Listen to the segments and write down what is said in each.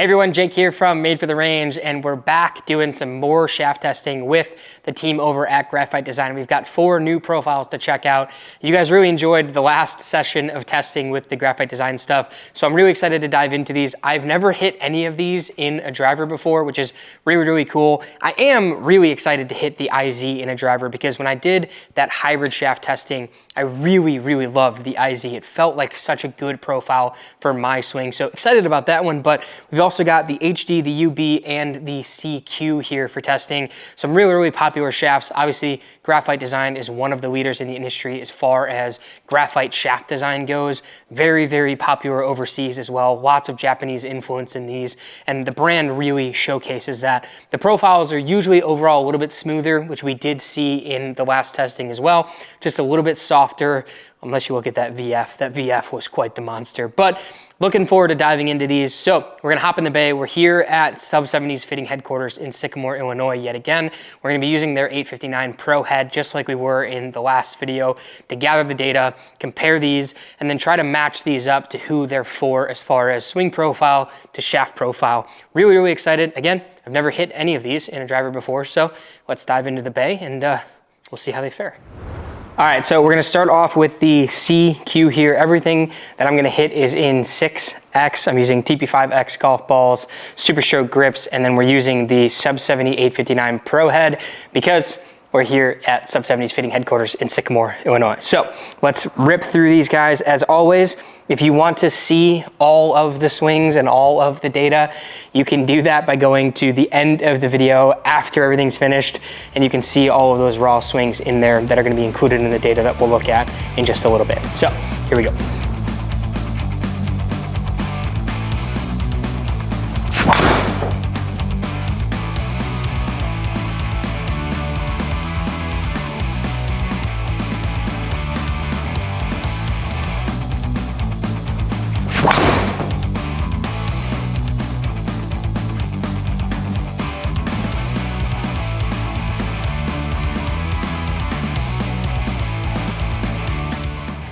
Hey everyone, Jake here from Made for the Range, and we're back doing some more shaft testing with the team over at Graphite Design. We've got 4 new profiles to check out. You guys really enjoyed the last session of testing with the Graphite Design stuff, so I'm really excited to dive into these. I've never hit any of these in a driver before, which is really cool. I am really excited to hit the IZ in a driver because when I did that hybrid shaft testing, I really loved the IZ. It felt like such a good profile for my swing, so excited about that one. But we've also got the HD, the UB, and the CQ here for testing. Some really popular shafts. Obviously, Graphite Design is one of the leaders in the industry as far as graphite shaft design goes. Very popular overseas as well. Lots of Japanese influence in these, and the brand really showcases that. The profiles are usually overall a little bit smoother, which we did see in the last testing as well. Just a little bit softer, unless you look at that VF. That VF was quite the monster. But looking forward to diving into these. So we're gonna hop in the bay. We're here at Sub 70's fitting headquarters in Sycamore, Illinois yet again. We're gonna be using their 859 Pro head, just like we were in the last video, to gather the data, compare these, and then try to match these up to who they're for as far as swing profile to shaft profile. Really excited. Again, I've never hit any of these in a driver before, so let's dive into the bay and we'll see how they fare. All right, so we're gonna start off with the CQ here. Everything that I'm gonna hit is in 6X. I'm using TP5X golf balls, Super Stroke grips, and then we're using the Sub 70 859 Pro head because we're here at Sub 70's fitting headquarters in Sycamore, Illinois. So let's rip through these guys. As always, if you want to see all of the swings and all of the data, you can do that by going to the end of the video after everything's finished, and you can see all of those raw swings in there that are going to be included in the data that we'll look at in just a little bit. So here we go.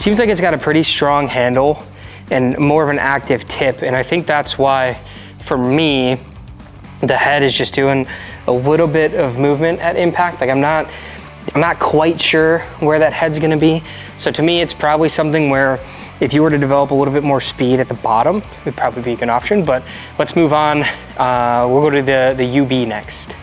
Seems like it's got a pretty strong handle and more of an active tip, and I think that's why, for me, the head is just doing a little bit of movement at impact. Like I'm not quite sure where that head's gonna be. So to me, it's probably something where if you were to develop a little bit more speed at the bottom, it would probably be a good option, but let's move on. We'll go to the UB next.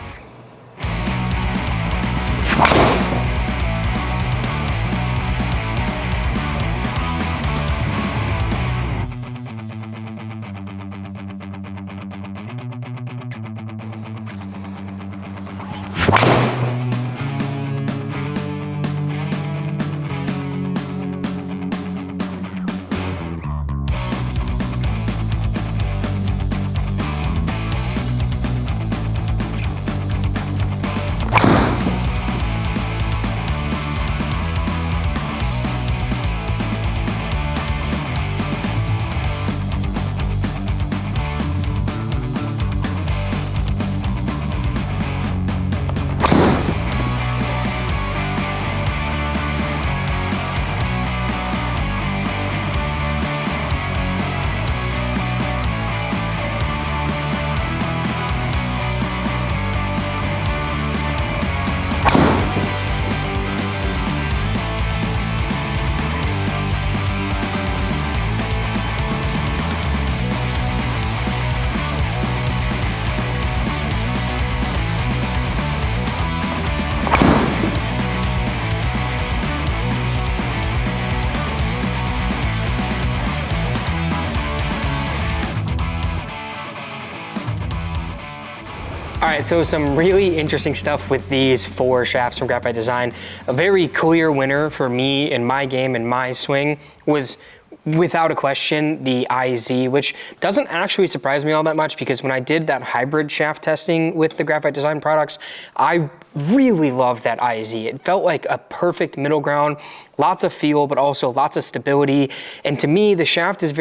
All right, so some really interesting stuff with these 4 shafts from Graphite Design. A very clear winner for me in my game and my swing was, without a question, the IZ, which doesn't actually surprise me all that much because when I did that hybrid shaft testing with the Graphite Design products, I really loved that IZ. It felt like a perfect middle ground, lots of feel, but also lots of stability. And to me, the shaft is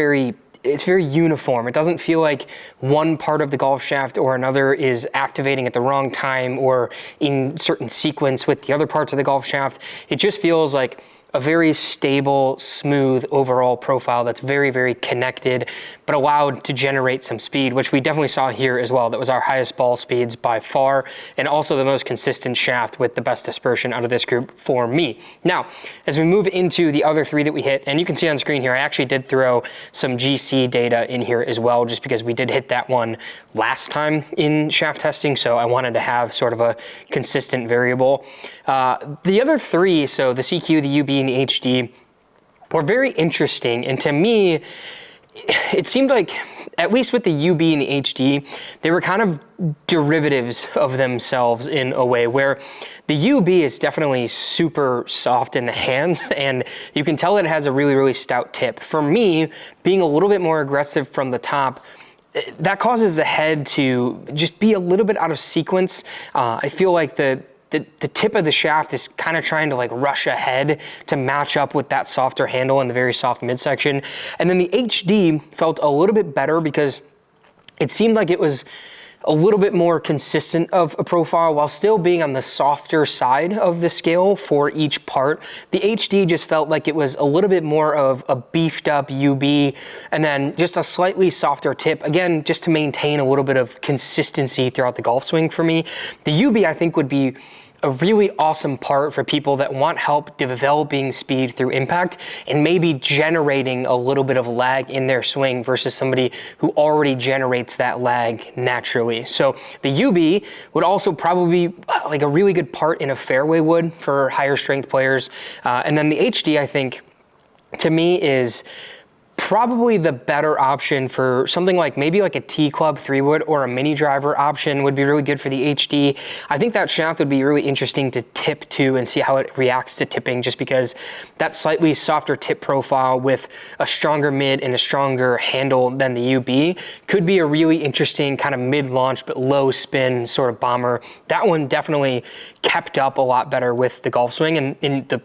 it's very uniform. It doesn't feel like one part of the golf shaft or another is activating at the wrong time or in certain sequence with the other parts of the golf shaft. It just feels like a very stable, smooth overall profile that's very, very connected, but allowed to generate some speed, which we definitely saw here as well. That was our highest ball speeds by far, and also the most consistent shaft with the best dispersion out of this group for me. Now, as we move into the other three that we hit, and you can see on screen here, I actually did throw some GC data in here as well, just because we did hit that one last time in shaft testing, so I wanted to have sort of a consistent variable. The other three, so the CQ, the UB, and the HD, were very interesting, and to me, it seemed like, at least with the UB and the HD, they were kind of derivatives of themselves in a way, where the UB is definitely super soft in the hands, and you can tell it has a really, really stout tip. For me, being a little bit more aggressive from the top, that causes the head to just be a little bit out of sequence. I feel like the tip of the shaft is kind of trying to like rush ahead to match up with that softer handle and the very soft midsection. And then the HD felt a little bit better because it seemed like it was a little bit more consistent of a profile while still being on the softer side of the scale for each part. The HD just felt like it was a little bit more of a beefed up UB and then just a slightly softer tip, again, just to maintain a little bit of consistency throughout the golf swing for me. The UB, I think, would be a really awesome part for people that want help developing speed through impact and maybe generating a little bit of lag in their swing versus somebody who already generates that lag naturally. So the UB would also probably be like a really good part in a fairway wood for higher strength players. And then the HD, I think, to me is probably the better option for something like maybe like a T-Club 3-wood or a mini driver option would be really good for the HD. I think that shaft would be really interesting to tip to and see how it reacts to tipping, just because that slightly softer tip profile with a stronger mid and a stronger handle than the UB could be a really interesting kind of mid-launch but low spin sort of bomber. That one definitely kept up a lot better with the golf swing, and in the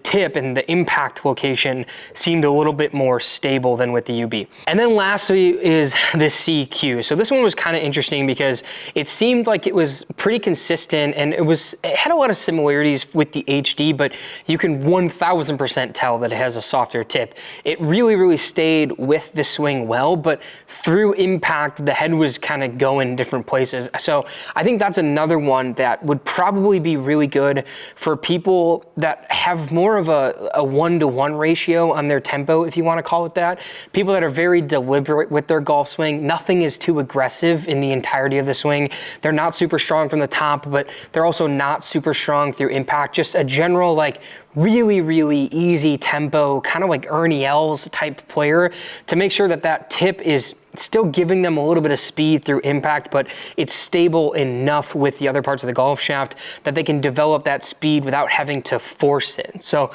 tip and the impact location seemed a little bit more stable than with the UB. And then lastly is the CQ. So this one was kind of interesting because it seemed like it was pretty consistent, and it had a lot of similarities with the HD, but you can 1000% tell that it has a softer tip. It really, really stayed with the swing well, but through impact, the head was kind of going different places. So I think that's another one that would probably be really good for people that have more of a 1-to-1 ratio on their tempo, if you want to call it that. People that are very deliberate with their golf swing. Nothing is too aggressive in the entirety of the swing. They're not super strong from the top, but they're also not super strong through impact. Just a general, like, really, really easy tempo, kind of like Ernie Els type player, to make sure that that tip is still giving them a little bit of speed through impact, but it's stable enough with the other parts of the golf shaft that they can develop that speed without having to force it. So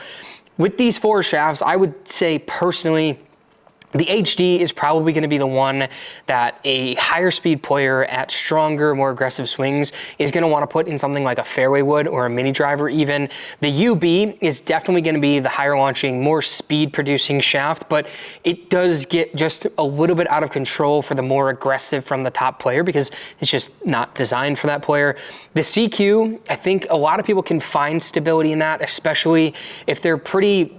with these four shafts, I would say personally, the HD is probably going to be the one that a higher speed player at stronger, more aggressive swings is going to want to put in something like a fairway wood or a mini driver even. The UB is definitely going to be the higher launching, more speed producing shaft, but it does get just a little bit out of control for the more aggressive from the top player because it's just not designed for that player. The CQ, I think a lot of people can find stability in that, especially if they're pretty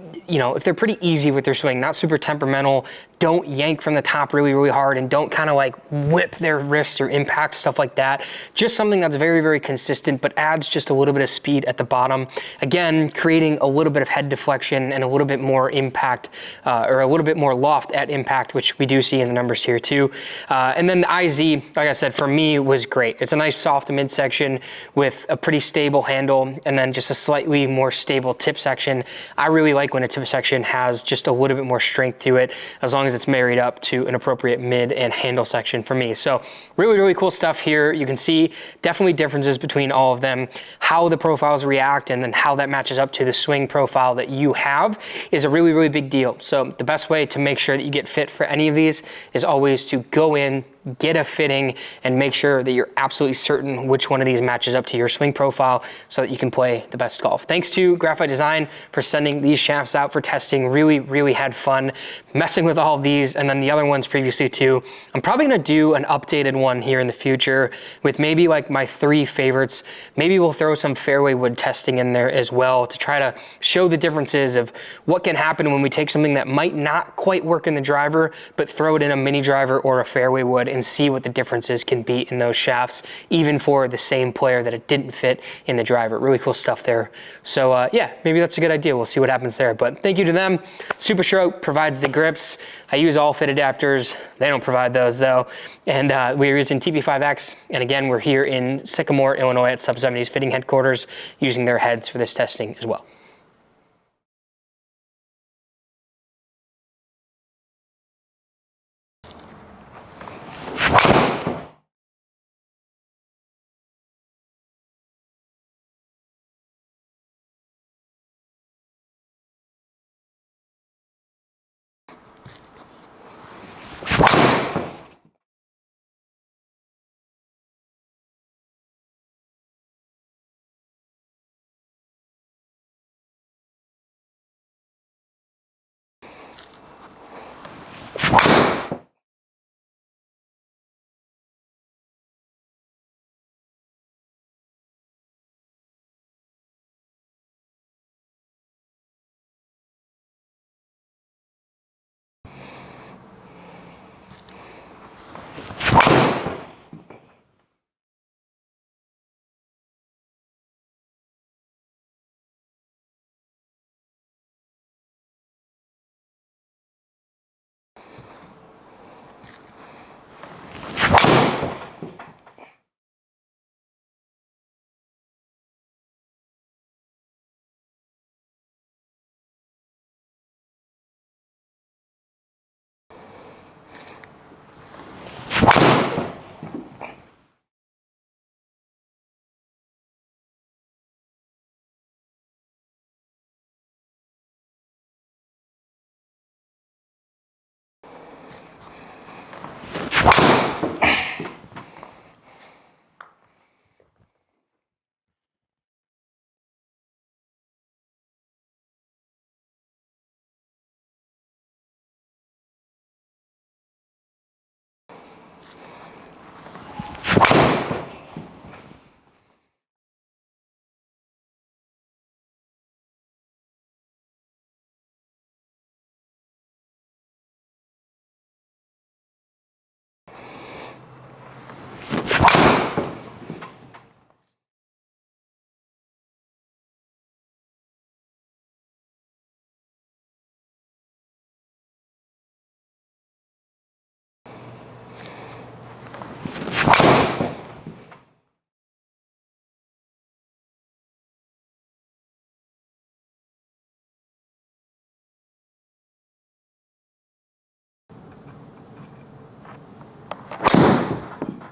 easy with their swing, not super temperamental, don't yank from the top really, really hard, and don't kind of like whip their wrists or impact, stuff like that. Just something that's very, very consistent, but adds just a little bit of speed at the bottom. Again, creating a little bit of head deflection and a little bit more impact, or a little bit more loft at impact, which we do see in the numbers here too. And then the IZ, like I said, for me was great. It's a nice soft midsection with a pretty stable handle, and then just a slightly more stable tip section. I really like when a tip section has just a little bit more strength to it, as long as it's married up to an appropriate mid and handle section for me. So really, really cool stuff here. You can see definitely differences between all of them, how the profiles react, and then how that matches up to the swing profile that you have is a really, really big deal. So the best way to make sure that you get fit for any of these is always to go in, get a fitting, and make sure that you're absolutely certain which one of these matches up to your swing profile so that you can play the best golf. Thanks to Graphite Design for sending these shafts out for testing. Really had fun messing with all of these, and then the other ones previously too. I'm probably gonna do an updated one here in the future with maybe like my 3 favorites. Maybe we'll throw some fairway wood testing in there as well to try to show the differences of what can happen when we take something that might not quite work in the driver, but throw it in a mini driver or a fairway wood and see what the differences can be in those shafts, even for the same player that it didn't fit in the driver. Really cool stuff there. So yeah, maybe that's a good idea. We'll see what happens there. But thank you to them. Super Stroke provides the grips. I use all fit adapters. They don't provide those though. And we're using TP5X. And again, we're here in Sycamore, Illinois at Sub 70's fitting headquarters using their heads for this testing as well.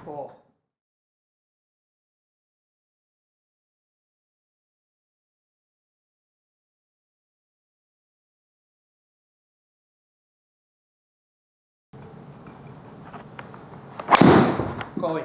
Cool. Oh yeah.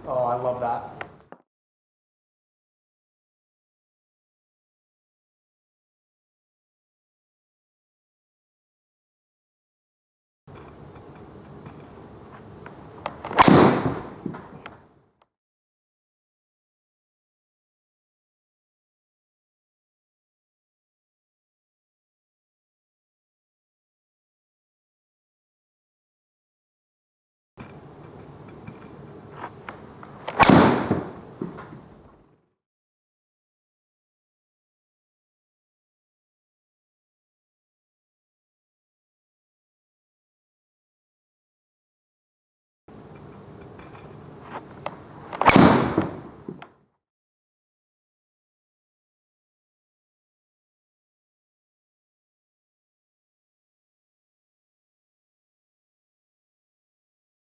Oh, I love that.